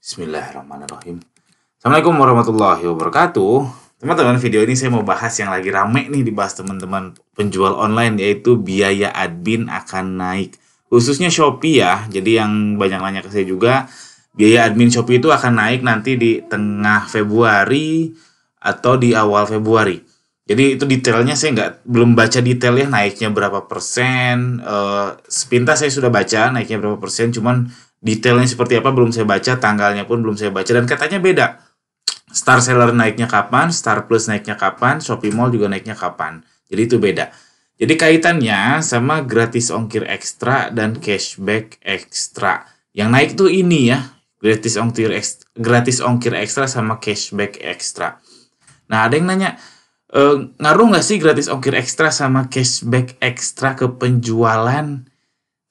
Bismillahirrahmanirrahim. Assalamualaikum warahmatullahi wabarakatuh. Teman-teman, video ini saya mau bahas yang lagi rame nih dibahas teman-teman penjual online, yaitu biaya admin akan naik. Khususnya Shopee ya. Jadi yang banyak nanya ke saya juga, biaya admin Shopee itu akan naik nanti di tengah Februari atau di awal Februari. Jadi itu detailnya saya belum baca detailnya naiknya berapa persen. Sepintas saya sudah baca naiknya berapa persen, cuman detailnya seperti apa belum saya baca, tanggalnya pun belum saya baca, dan katanya beda. Star Seller naiknya kapan, Star Plus naiknya kapan, Shopee Mall juga naiknya kapan. Jadi itu beda. Jadi kaitannya sama gratis ongkir ekstra dan cashback ekstra. Yang naik tuh ini ya, gratis ongkir ekstra sama cashback ekstra. Nah, ada yang nanya, ngaruh nggak sih gratis ongkir ekstra sama cashback ekstra ke penjualan?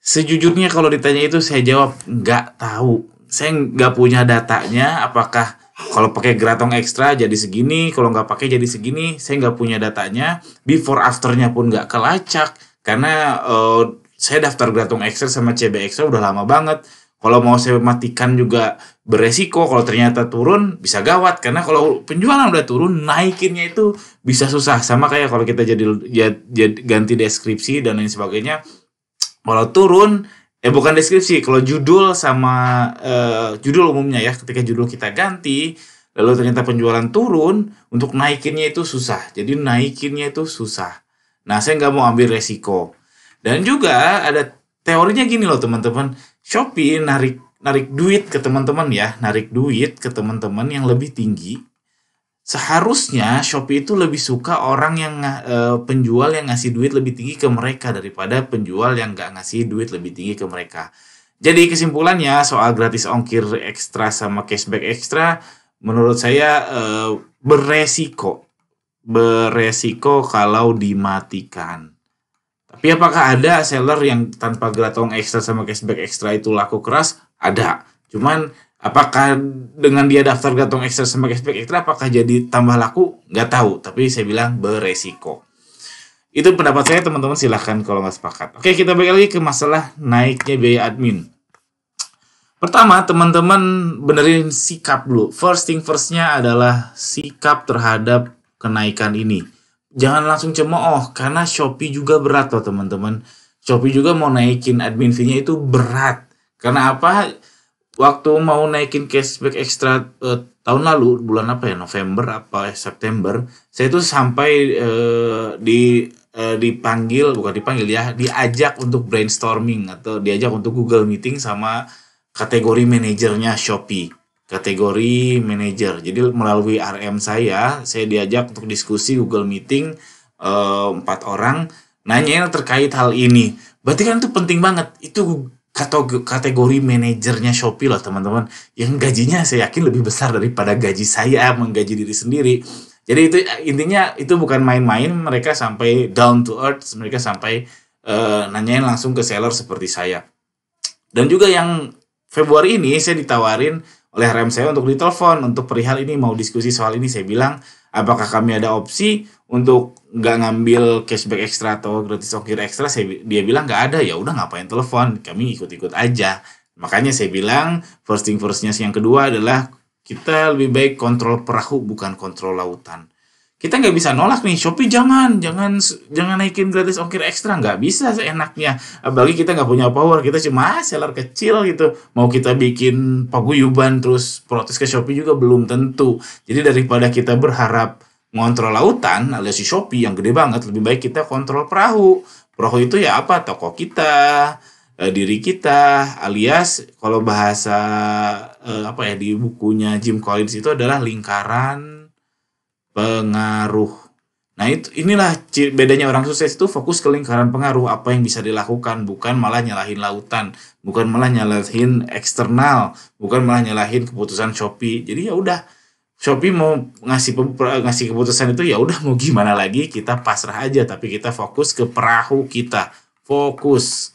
Sejujurnya kalau ditanya itu saya jawab nggak tahu. Saya nggak punya datanya, apakah kalau pakai gratong ekstra jadi segini, kalau nggak pakai jadi segini. Saya nggak punya datanya. Before afternya pun nggak kelacak. Karena saya daftar gratong ekstra sama CB ekstra udah lama banget. Kalau mau saya matikan juga beresiko. Kalau ternyata turun bisa gawat. Karena kalau penjualan udah turun, naikinnya itu bisa susah. Sama kayak kalau kita jadi ganti deskripsi dan lain sebagainya. Kalau turun, bukan deskripsi, kalau judul sama judul umumnya ya, ketika judul kita ganti, lalu ternyata penjualan turun, untuk naikinnya itu susah. Jadi naikinnya itu susah. Nah, saya nggak mau ambil resiko. Dan juga ada teorinya gini loh teman-teman, Shopee narik duit ke teman-teman ya, narik duit ke teman-teman yang lebih tinggi. Seharusnya Shopee itu lebih suka orang yang penjual yang ngasih duit lebih tinggi ke mereka daripada penjual yang nggak ngasih duit lebih tinggi ke mereka. Jadi kesimpulannya soal gratis ongkir ekstra sama cashback ekstra, menurut saya beresiko kalau dimatikan. Tapi apakah ada seller yang tanpa gratong ekstra sama cashback ekstra itu laku keras? Ada. Cuman apakah dengan dia daftar gratong ekstra sama cashback ekstra apakah jadi tambah laku? Nggak tahu, tapi saya bilang beresiko. Itu pendapat saya teman-teman, silahkan kalau nggak sepakat. Oke, kita balik lagi ke masalah naiknya biaya admin. Pertama, teman-teman benerin sikap dulu. First thing first-nya adalah sikap terhadap kenaikan ini. Jangan langsung cemooh, karena Shopee juga berat loh teman-teman. Shopee juga mau naikin admin fee-nya itu berat. Karena apa? Waktu mau naikin cashback ekstra tahun lalu, bulan apa ya, November apa September, saya itu sampai diajak untuk brainstorming atau diajak untuk Google Meeting sama kategori manajernya Shopee, kategori manajer. Jadi melalui RM saya diajak untuk diskusi Google Meeting 4 orang, nanyain terkait hal ini. Berarti kan itu penting banget, itu kategori manajernya Shopee loh teman-teman, yang gajinya saya yakin lebih besar daripada gaji saya menggaji diri sendiri. Jadi itu intinya itu bukan main-main, mereka sampai down to earth, mereka sampai nanyain langsung ke seller seperti saya. Dan juga yang Februari ini saya ditawarin oleh RM saya untuk ditelepon untuk perihal ini, mau diskusi soal ini. Saya bilang, apakah kami ada opsi untuk nggak ngambil cashback ekstra atau gratis ongkir ekstra? Dia bilang nggak ada. Ya udah, ngapain telepon, kami ikut-ikut aja. Makanya saya bilang first thing first-nya yang kedua adalah kita lebih baik kontrol perahu bukan kontrol lautan. Kita nggak bisa nolak nih, Shopee jangan naikin gratis ongkir ekstra, nggak bisa seenaknya. Apalagi kita nggak punya power, kita cuma seller kecil gitu. Mau kita bikin paguyuban terus protes ke Shopee juga belum tentu. Jadi daripada kita berharap ngontrol lautan alias si Shopee yang gede banget, lebih baik kita kontrol perahu. Perahu itu ya apa? Toko kita, diri kita, alias kalau bahasa di bukunya Jim Collins itu adalah lingkaran pengaruh. Nah, inilah bedanya orang sukses, itu fokus ke lingkaran pengaruh, apa yang bisa dilakukan, bukan malah nyalahin lautan, bukan malah nyalahin eksternal, bukan malah nyalahin keputusan Shopee. Jadi ya udah, Shopee mau ngasih keputusan itu, ya udah, mau gimana lagi, kita pasrah aja, tapi kita fokus ke perahu kita. Fokus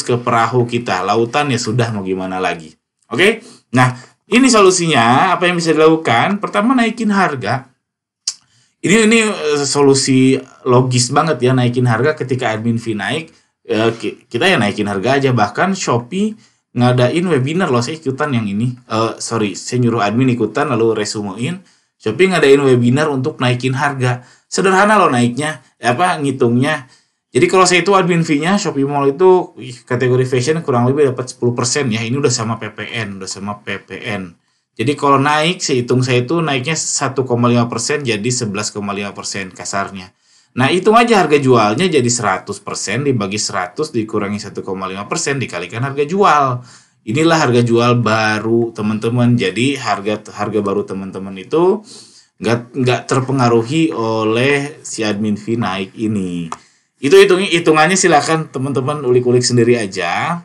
ke perahu kita. Lautan ya sudah, mau gimana lagi. Oke? Nah, ini solusinya, apa yang bisa dilakukan? Pertama, naikin harga. Ini solusi logis banget ya, naikin harga ketika admin fee naik. Kita ya naikin harga aja. Bahkan Shopee ngadain webinar loh, saya ikutan yang ini. Sorry, saya nyuruh admin ikutan lalu resumein. Shopee ngadain webinar untuk naikin harga. Sederhana loh naiknya, ngitungnya. Jadi kalau saya itu admin fee-nya Shopee Mall itu kategori fashion kurang lebih dapat 10% ya. Ini udah sama PPN. Jadi kalau naik, saya itu naiknya 1,5% jadi 11,5% kasarnya. Nah, hitung aja harga jualnya jadi 100% dibagi 100 dikurangi 1,5% dikalikan harga jual. Inilah harga jual baru teman-teman. Jadi harga baru teman-teman itu nggak terpengaruhi oleh si admin fee naik ini. Itu hitungannya silakan teman-teman ulik-ulik sendiri aja.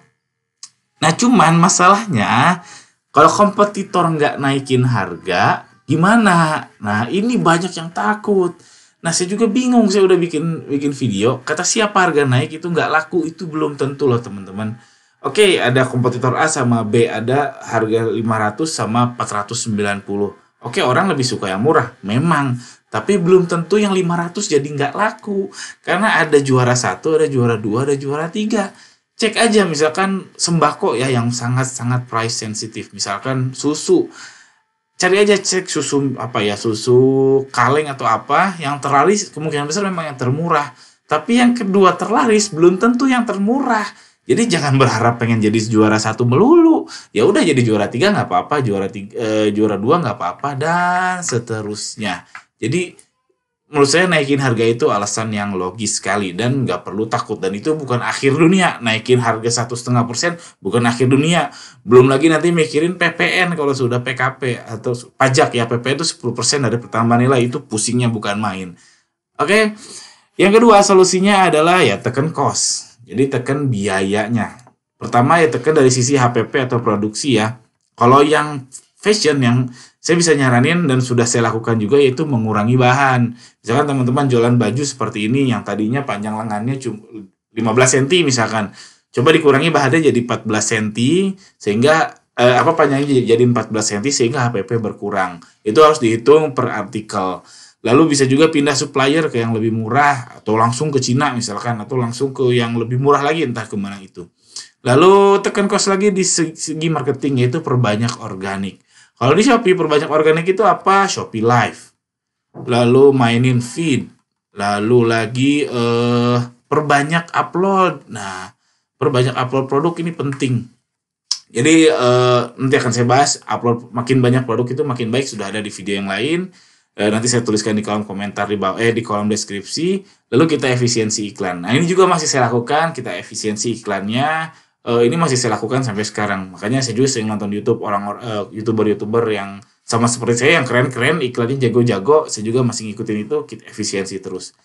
Nah, cuman masalahnya kalau kompetitor nggak naikin harga, gimana? Nah, ini banyak yang takut. Nah, saya juga bingung. Saya udah bikin video. Kata siapa harga naik itu nggak laku. Itu belum tentu loh, teman-teman. Oke, ada kompetitor A sama B. Ada harga 500 sama 490. Oke, orang lebih suka yang murah. Memang. Tapi belum tentu yang 500 jadi nggak laku. Karena ada juara 1, ada juara 2, ada juara 3. Cek aja misalkan sembako ya yang sangat-sangat price sensitif, misalkan susu. Cari aja cek susu susu kaleng atau apa yang terlaris, kemungkinan besar memang yang termurah. Tapi yang kedua terlaris belum tentu yang termurah. Jadi jangan berharap pengen jadi juara 1 melulu. Ya udah jadi juara 3 nggak apa-apa, juara 2 nggak apa-apa dan seterusnya. Jadi menurut saya naikin harga itu alasan yang logis sekali dan nggak perlu takut, dan itu bukan akhir dunia. Naikin harga 1,5% bukan akhir dunia. Belum lagi nanti mikirin PPN kalau sudah PKP atau pajak ya. PPN itu 10% dari pertambahan nilai, itu pusingnya bukan main. Oke. Yang kedua solusinya adalah ya tekan cost. Jadi tekan biayanya. Pertama ya tekan dari sisi HPP atau produksi ya. Kalau yang fashion yang saya bisa nyaranin dan sudah saya lakukan juga yaitu mengurangi bahan. Misalkan teman-teman jualan baju seperti ini yang tadinya panjang lengannya cuma 15 cm misalkan. Coba dikurangi bahannya jadi 14 cm sehingga panjangnya jadi 14 cm sehingga HPP berkurang. Itu harus dihitung per artikel. Lalu bisa juga pindah supplier ke yang lebih murah atau langsung ke Cina misalkan atau langsung ke yang lebih murah lagi entah kemana itu. Lalu tekan cost lagi di segi marketing yaitu perbanyak organik. Kalau di Shopee perbanyak organik itu apa? Shopee Live. Lalu mainin feed. Lalu lagi perbanyak upload. Nah, perbanyak upload produk ini penting. Jadi nanti akan saya bahas upload makin banyak produk itu makin baik, sudah ada di video yang lain. Nanti saya tuliskan di kolom komentar di bawah di kolom deskripsi. Lalu kita efisiensi iklan. Nah, ini juga masih saya lakukan, kita efisiensi iklannya. Ini masih saya lakukan sampai sekarang. Makanya saya juga sering nonton YouTube YouTuber yang sama seperti saya yang keren-keren, iklannya jago-jago. Saya juga masih ngikutin itu, kita efisiensi terus.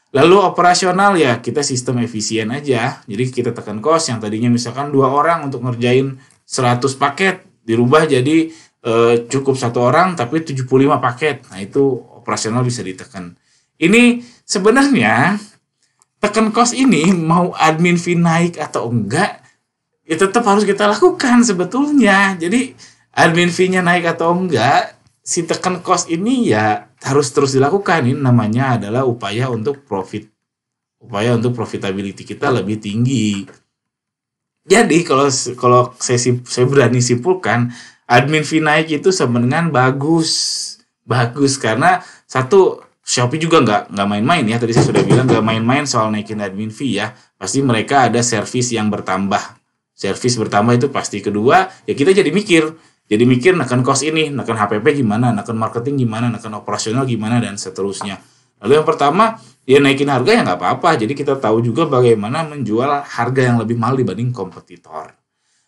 Lalu operasional ya kita sistem efisien aja. Jadi kita tekan cost yang tadinya misalkan 2 orang untuk ngerjain 100 paket dirubah jadi cukup 1 orang tapi 75 paket. Nah, itu operasional bisa ditekan. Ini sebenarnya tekan cost ini mau admin fee naik atau enggak ya tetap harus kita lakukan sebetulnya. Jadi admin fee-nya naik atau enggak, si tekan cost ini ya harus terus dilakukan. Ini namanya adalah upaya untuk profitability kita lebih tinggi. Jadi kalau saya berani simpulkan, admin fee naik itu sebenarnya bagus karena satu, Shopee juga nggak main-main ya. Tadi saya sudah bilang nggak main-main soal naikin admin fee ya. Pasti mereka ada servis yang bertambah. Servis bertambah itu pasti. Kedua, ya kita jadi mikir neken cost ini, neken HPP gimana, neken marketing gimana, neken operasional gimana, dan seterusnya. Lalu yang pertama, ya naikin harga ya nggak apa-apa. Jadi kita tahu juga bagaimana menjual harga yang lebih mahal dibanding kompetitor.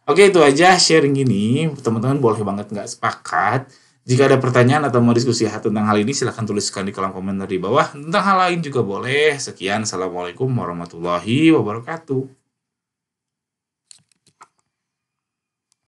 Oke, itu aja sharing ini. Teman-teman boleh banget nggak sepakat. Jika ada pertanyaan atau mau diskusi tentang hal ini, silahkan tuliskan di kolom komentar di bawah. Tentang hal lain juga boleh. Sekian, Assalamualaikum warahmatullahi wabarakatuh.